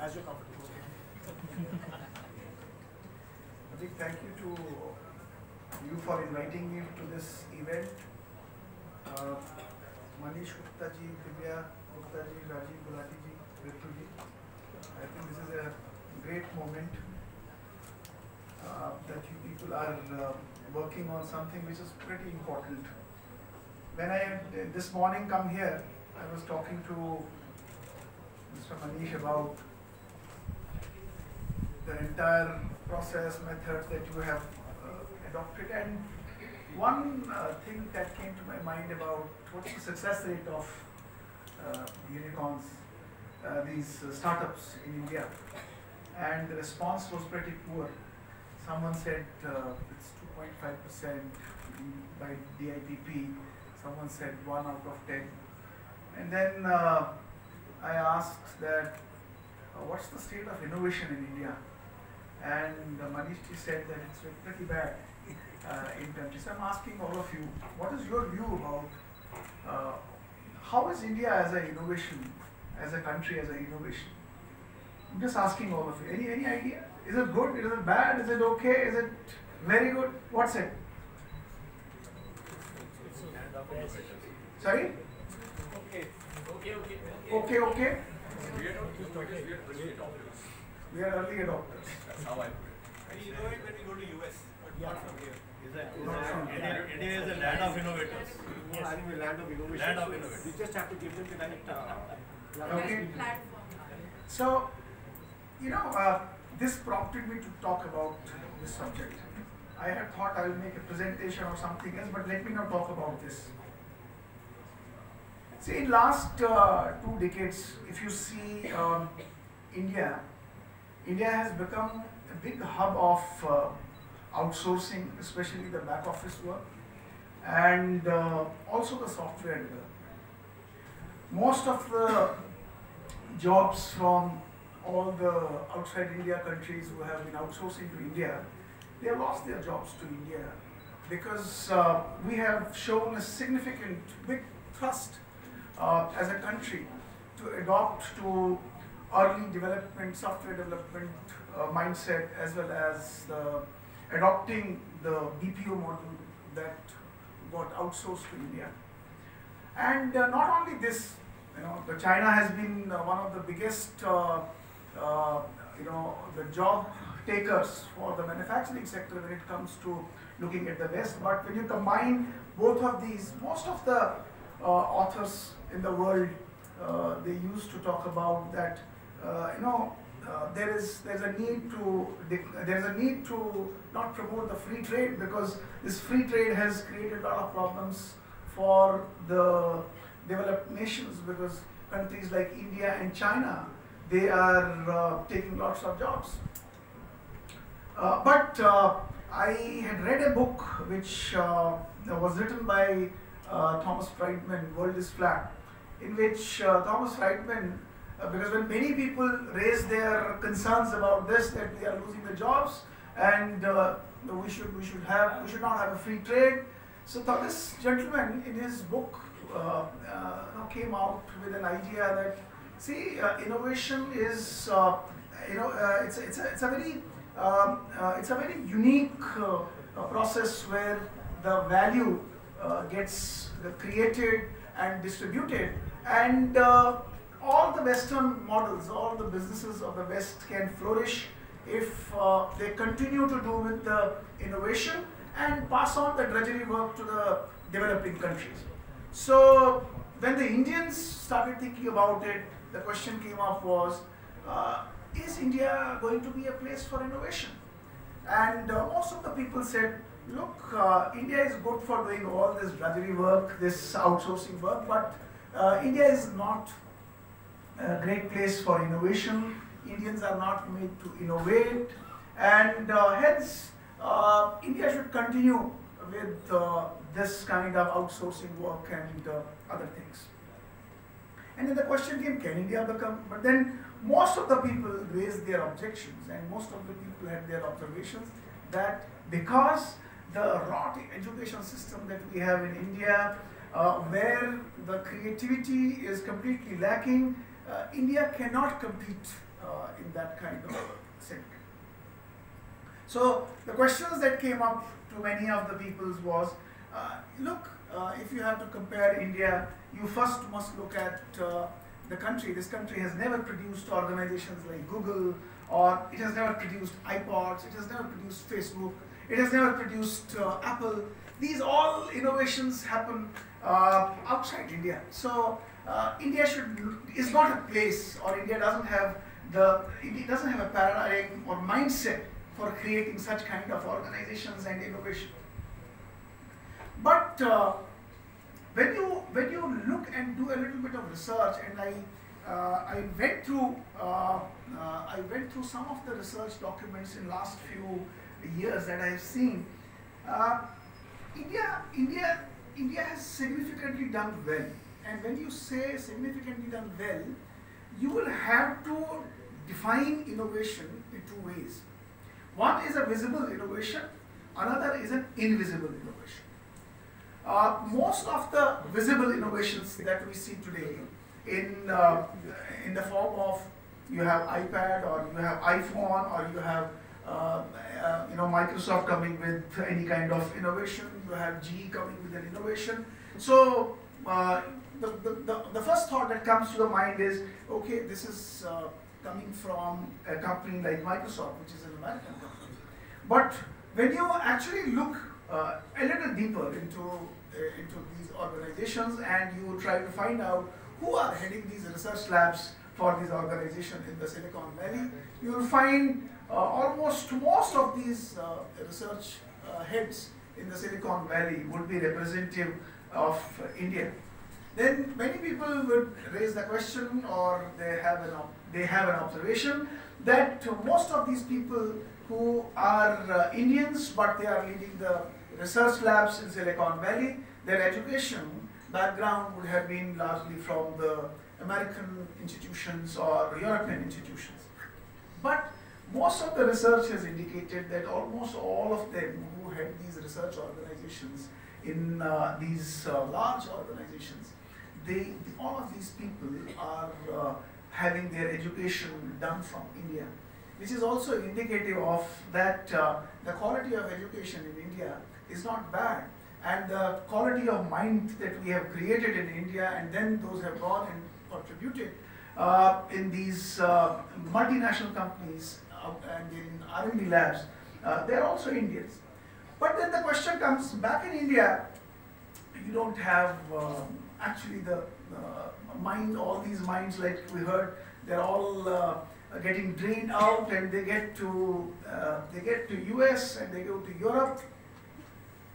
As you're comfortable. A big thank you to you for inviting me to this event. Manish Gupta ji, Divya Gupta ji, Rajiv Gulati ji, Ritu ji. I think this is a great moment that you people are working on something which is pretty important. When I had this morning come here, I was talking to Mr. Manish about the entire process, methods that you have adopted, and one thing that came to my mind about what's the success rate of unicorns, these startups in India, and the response was pretty poor. Someone said it's 2.5% by DIPP, someone said 1 out of 10. And then I asked that, what's the state of innovation in India? And Manish ji said that it's pretty bad in countries. So I'm asking all of you, what is your view about how is India as an innovation, as a country, as an innovation? I'm just asking all of you, any idea? Is it good? Is it bad? Is it okay? Is it very good? What's it? Sorry? Okay. Okay. We are early adopters. We are early adopters. That's how I put it. We innovate when we go to US, but not from here. India is a land of innovators. Yes. I think we're land of innovation. Land of innovation. We just have to give them the right Okay. So, this prompted me to talk about this subject. I had thought I will make a presentation or something else, but let me now talk about this. See, in last 2 decades, if you see India has become a big hub of outsourcing, especially the back office work, and also the software development. Most of the jobs from all the outside India countries who have been outsourcing to India, they have lost their jobs to India because we have shown a significant, big thrust as a country to adopt to early development, software development mindset, as well as adopting the BPO model that got outsourced to India. And not only this, the China has been one of the biggest, the job takers for the manufacturing sector when it comes to looking at the West. But when you combine both of these, most of the authors in the world, they used to talk about that, there's a need to not promote the free trade, because this free trade has created a lot of problems for the developed nations, because countries like India and China, they are taking lots of jobs. But I had read a book which was written by Thomas Friedman, World is Flat, in which Thomas Friedman, because when many people raise their concerns about this, that they are losing their jobs, and we should not have a free trade. So this gentleman in his book came out with an idea that, see, innovation is it's a very unique process where the value gets created and distributed, and all the Western models, all the businesses of the West can flourish if they continue to do with the innovation and pass on the drudgery work to the developing countries. So when the Indians started thinking about it, the question came up was, is India going to be a place for innovation? And most of the people said, look, India is good for doing all this drudgery work, this outsourcing work, but India is not a great place for innovation. Indians are not made to innovate, and hence India should continue with this kind of outsourcing work and other things. And then the question came, can India become? But then most of the people raised their objections, and most of the people had their observations that because the rot education system that we have in India, where the creativity is completely lacking, India cannot compete in that kind of segment. So the questions that came up to many of the peoples was, look, if you have to compare India, you first must look at the country. This country has never produced organizations like Google, or it has never produced iPods, it has never produced Facebook, it has never produced Apple. These all innovations happen outside India. So India is not a place, or India doesn't have a paradigm or mindset for creating such kind of organizations and innovation. But when you look and do a little bit of research, and I went through some of the research documents in last few years that I have seen, India has significantly done well. And when you say significantly done well, you will have to define innovation in two ways. One is a visible innovation, another is an invisible innovation. Most of the visible innovations that we see today in the form of, you have iPad, or you have iPhone, or you have Microsoft coming with any kind of innovation, you have GE coming with an innovation. So the first thought that comes to the mind is, okay, this is coming from a company like Microsoft, which is an American company. But when you actually look a little deeper into these organizations, and you try to find out who are heading these research labs for these organizations in the Silicon Valley, you will find almost most of these research heads in the Silicon Valley would be representative of India. Then many people would raise the question, or they have an observation, that most of these people who are Indians, but they are leading the research labs in Silicon Valley, their education background would have been largely from the American institutions or European institutions. But most of the research has indicated that almost all of them who had these research organizations in these large organizations, all of these people are having their education done from India, which is also indicative of that the quality of education in India is not bad, and the quality of mind that we have created in India, and then those have gone and contributed in these multinational companies and in R&D labs, they are also Indians. But then the question comes, back in India, you don't have actually the mind, all these minds, like we heard, they're all getting drained out, and they get to US and they go to Europe.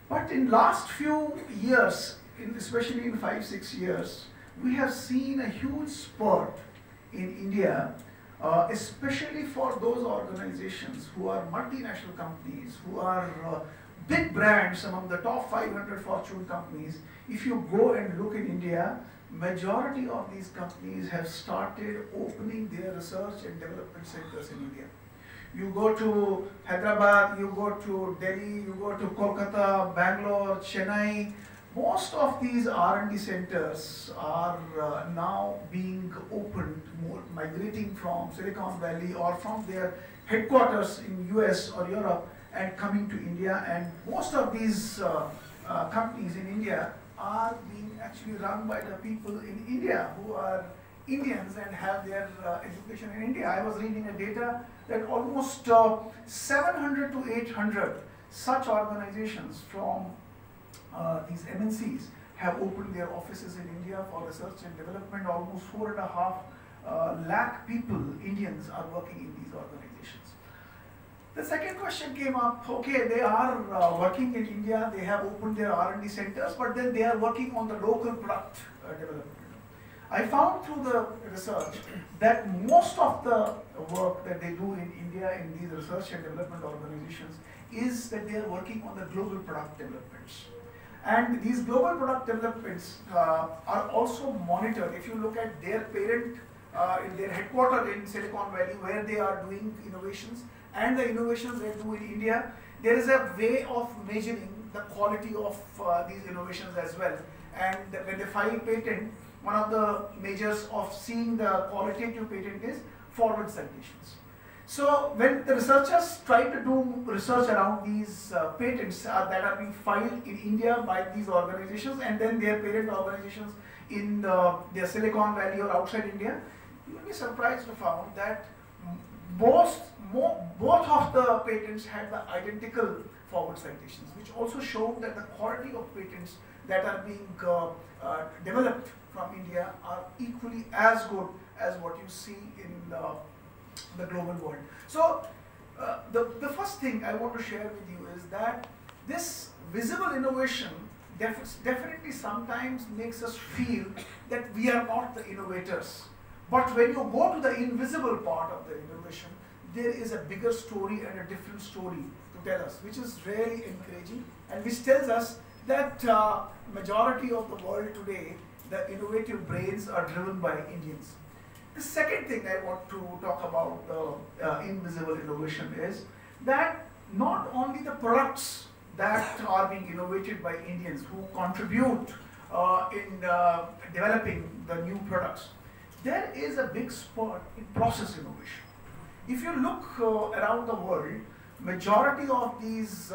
But in last few years, especially in 5-6 years, we have seen a huge spurt in India, especially for those organizations who are multinational companies, who are big brands among the top 500 Fortune companies. If you go and look in India, majority of these companies have started opening their research and development centers in India. You go to Hyderabad, you go to Delhi, you go to Kolkata, Bangalore, Chennai. Most of these R&D centers are now being opened, migrating from Silicon Valley or from their headquarters in US or Europe and coming to India. And most of these companies in India are being actually run by the people in India who are Indians and have their education in India. I was reading a data that almost 700 to 800 such organizations from these MNCs have opened their offices in India for research and development. Almost 4.5 lakh people, Indians, are working in these organizations. The second question came up, okay, they are working in India, they have opened their R&D centers, but then they are working on the local product development. I found through the research that most of the work that they do in India in these research and development organizations is that they are working on the global product developments. And these global product developments are also monitored. If you look at their parent, in their headquarters in Silicon Valley, where they are doing innovations, and the innovations they do in India, there is a way of measuring the quality of these innovations as well. And when they file patent, one of the measures of seeing the qualitative patent is forward citations. So when the researchers try to do research around these patents that are being filed in India by these organizations and then their parent organizations in their Silicon Valley or outside India, you will be surprised to find that both of the patents had the identical forward citations, which also showed that the quality of patents that are being developed from India are equally as good as what you see in the global world. So the first thing I want to share with you is that this visible innovation definitely sometimes makes us feel that we are not the innovators. But when you go to the invisible part of the innovation, there is a bigger story and a different story to tell us, which is really encouraging and which tells us that majority of the world today, the innovative brains are driven by Indians. The second thing I want to talk about invisible innovation is that not only the products that are being innovated by Indians who contribute in developing the new products, there is a big spot in process innovation. If you look around the world, majority of these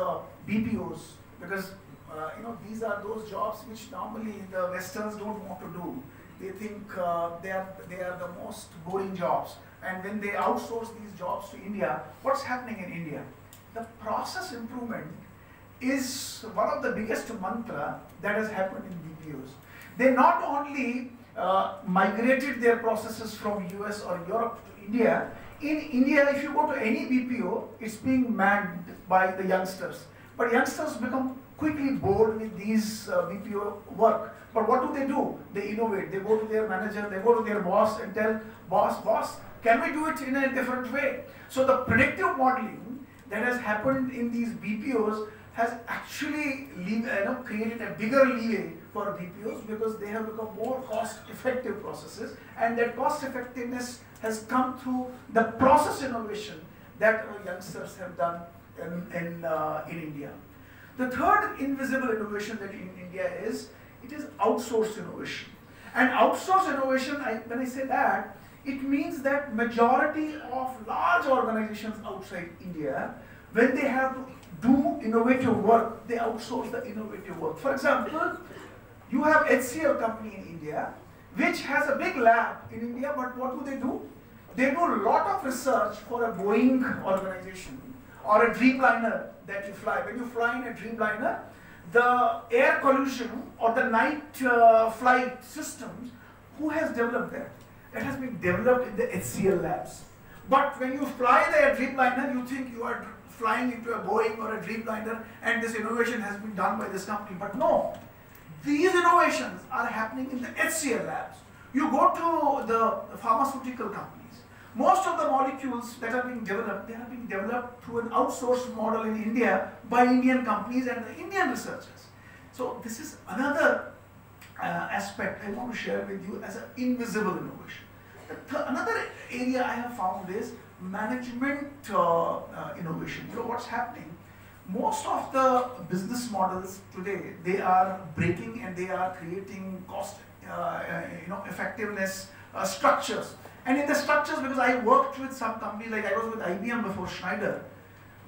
BPOs, because these are those jobs which normally the Westerns don't want to do. They think they are the most boring jobs, and when they outsource these jobs to India, what's happening in India? The process improvement is one of the biggest mantra that has happened in BPOs. They not only migrated their processes from US or Europe to India. In India, if you go to any BPO, it's being manned by the youngsters. But youngsters become quickly bored with these BPO work. But what do? They innovate. They go to their manager, they go to their boss and tell, boss, can we do it in a different way? So the predictive modeling that has happened in these BPOs has actually created a bigger leeway for BPOs because they have become more cost-effective processes, and that cost-effectiveness has come through the process innovation that our youngsters have done in India. The third invisible innovation that in India is outsourced innovation. And outsourced innovation, when I say that, it means that majority of large organizations outside India, when they have to do innovative work, they outsource the innovative work. For example, you have HCL company in India, which has a big lab in India, but what do? They do a lot of research for a Boeing organization or a Dreamliner that you fly. When you fly in a Dreamliner, the air collision or the night flight systems, who has developed that? It has been developed in the HCL labs. But when you fly the Dreamliner, you think you are flying into a Boeing or a Dreamliner and this innovation has been done by this company. But no, these innovations are happening in the HCL labs. You go to the pharmaceutical companies. Most of the molecules that are being developed, they are being developed through an outsourced model in India by Indian companies and the Indian researchers. So this is another aspect I want to share with you as an invisible innovation. Another area I have found is management innovation. You know what's happening? Most of the business models today, they are breaking and they are creating cost, effectiveness structures. And in the structures, because I worked with some companies, like I was with IBM before Schneider,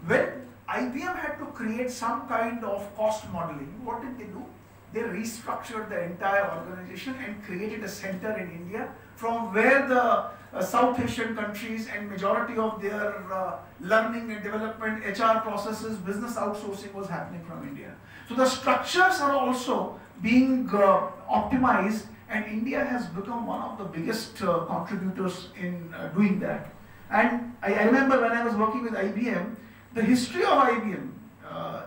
when IBM had to create some kind of cost modeling, what did they do? They restructured the entire organization and created a center in India from where the South Asian countries and majority of their learning and development, HR processes, business outsourcing was happening from India. So the structures are also being optimized, and India has become one of the biggest contributors in doing that. And I remember when I was working with IBM, the history of IBM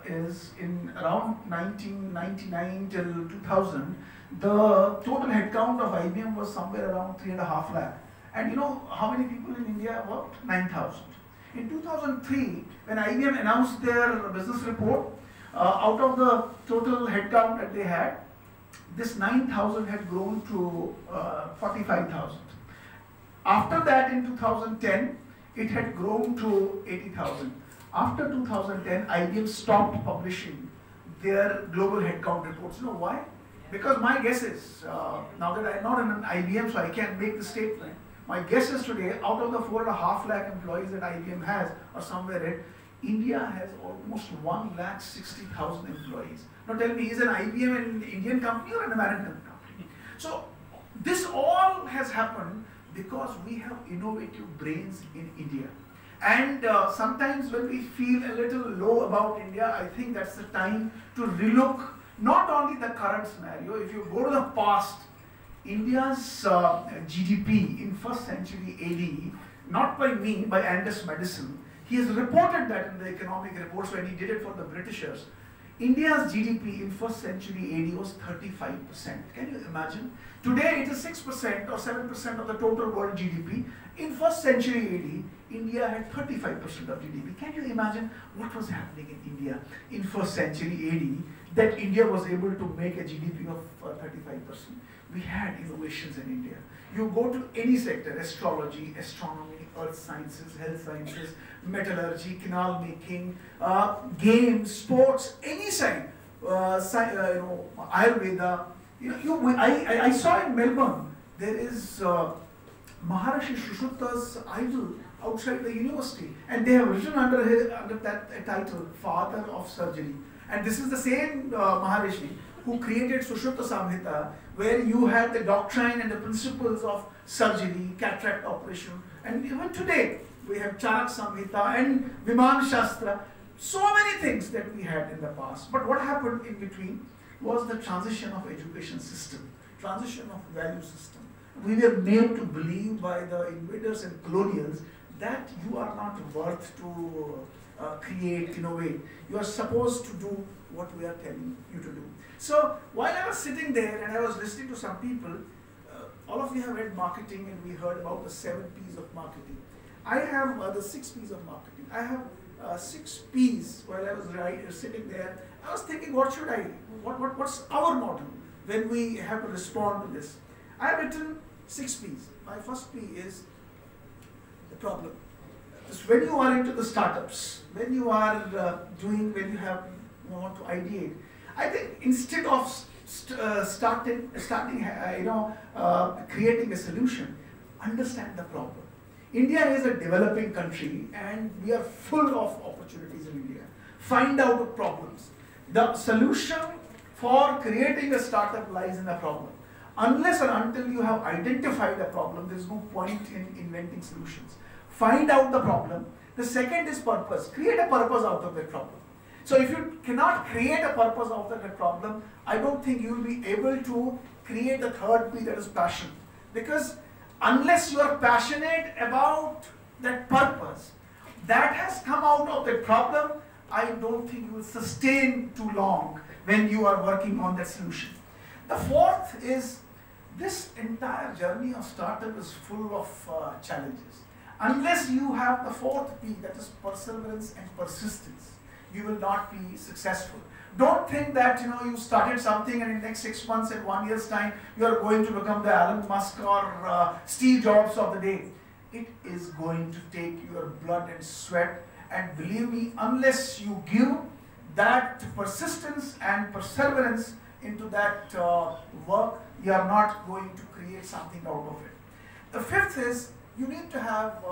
is in around 1999 till 2000, the total headcount of IBM was somewhere around 3.5 lakh. And you know how many people in India worked? 9,000. In 2003, when IBM announced their business report, out of the total headcount that they had, this 9,000 had grown to 45,000. After that, in 2010, it had grown to 80,000. After 2010, IBM stopped publishing their global headcount reports. You know why? because my guess is, now that I'm not in an IBM, so I can make the statement, my guess is today, out of the 4.5 lakh employees that IBM has, or somewhere in, India has almost 1,60,000 employees. Now tell me, is an IBM an Indian company or an American company? So this all has happened because we have innovative brains in India. And sometimes when we feel a little low about India, I think that's the time to relook not only the current scenario. If you go to the past, India's GDP in 1st century AD, not by me, by Angus Madison, he has reported that in the economic reports when he did it for the Britishers. India's GDP in 1st century AD was 35%. Can you imagine? Today it is 6% or 7% of the total world GDP. In 1st century AD, India had 35% of GDP. Can you imagine what was happening in India in 1st century AD that India was able to make a GDP of 35%? We had innovations in India. You go to any sector, astrology, astronomy, earth sciences, health sciences, metallurgy, canal making, games, sports, any side, Ayurveda. I saw in Melbourne, there is Maharishi Sushutta's idol outside the university, and they have written under that title, Father of Surgery. And this is the same Maharishi who created Sushruta Samhita, where you had the doctrine and the principles of surgery, cataract operation, and even today we have Charak Samhita and Viman Shastra, so many things that we had in the past. But what happened in between was the transition of education system, transition of value system. We were made to believe by the invaders and colonials that you are not worth to create, innovate. You are supposed to do what we are telling you to do. So while I was sitting there and I was listening to some people, all of you have read marketing and we heard about the 7 P's of marketing. I have the 6 P's of marketing. I have 6 P's while I was sitting there. I was thinking, what should I, what's our model when we have to respond to this? I have written 6 P's. My first P is the problem. When you are into the startups, when you are when you want to ideate, I think instead of creating a solution, understand the problem. India is a developing country and we are full of opportunities in India. Find out the problems. The solution for creating a startup lies in the problem. Unless and until you have identified the problem, there is no point in inventing solutions. Find out the problem. The second is purpose. Create a purpose out of that problem. So if you cannot create a purpose out of that problem, I don't think you will be able to create the third P, that is passion. Because unless you are passionate about that purpose that has come out of that problem, I don't think you will sustain too long when you are working on that solution. The fourth is, this entire journey of startup is full of challenges. Unless you have the fourth P, that is perseverance and persistence, you will not be successful. Don't think that you started something and in the next 6 months and 1 year's time you are going to become the Elon Musk or Steve Jobs of the day. It is going to take your blood and sweat, and believe me, unless you give that persistence and perseverance into that work, you are not going to create something out of it. The fifth is, you need to have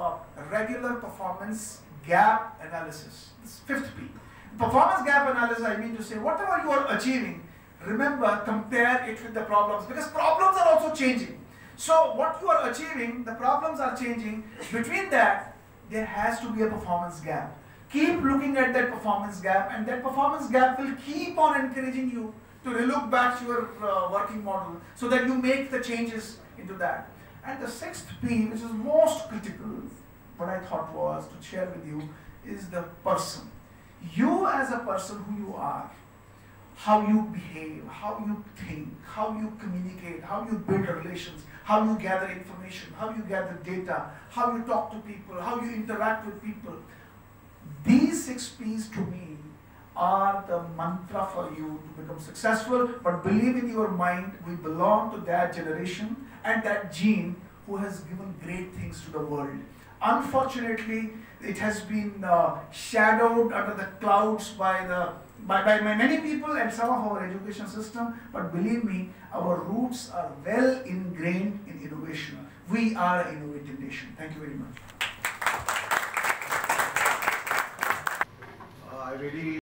regular performance gap analysis. This is 5th P. Performance gap analysis, I mean to say, whatever you are achieving, remember, compare it with the problems, because problems are also changing. So what you are achieving, the problems are changing. Between that, there has to be a performance gap. Keep looking at that performance gap, and that performance gap will keep on encouraging you to relook back to your working model so that you make the changes into that. And the 6th P, which is most critical, what I thought was to share with you, is the person. You as a person who you are, how you behave, how you think, how you communicate, how you build relations, how you gather information, how you gather data, how you talk to people, how you interact with people. These 6 P's to me are the mantra for you to become successful. But believe in your mind, we belong to that generation and that gene who has given great things to the world. Unfortunately, it has been shadowed under the clouds by the by many people and some of our education system, but believe me, our roots are well ingrained in innovation. We are an innovative nation. Thank you very much. I really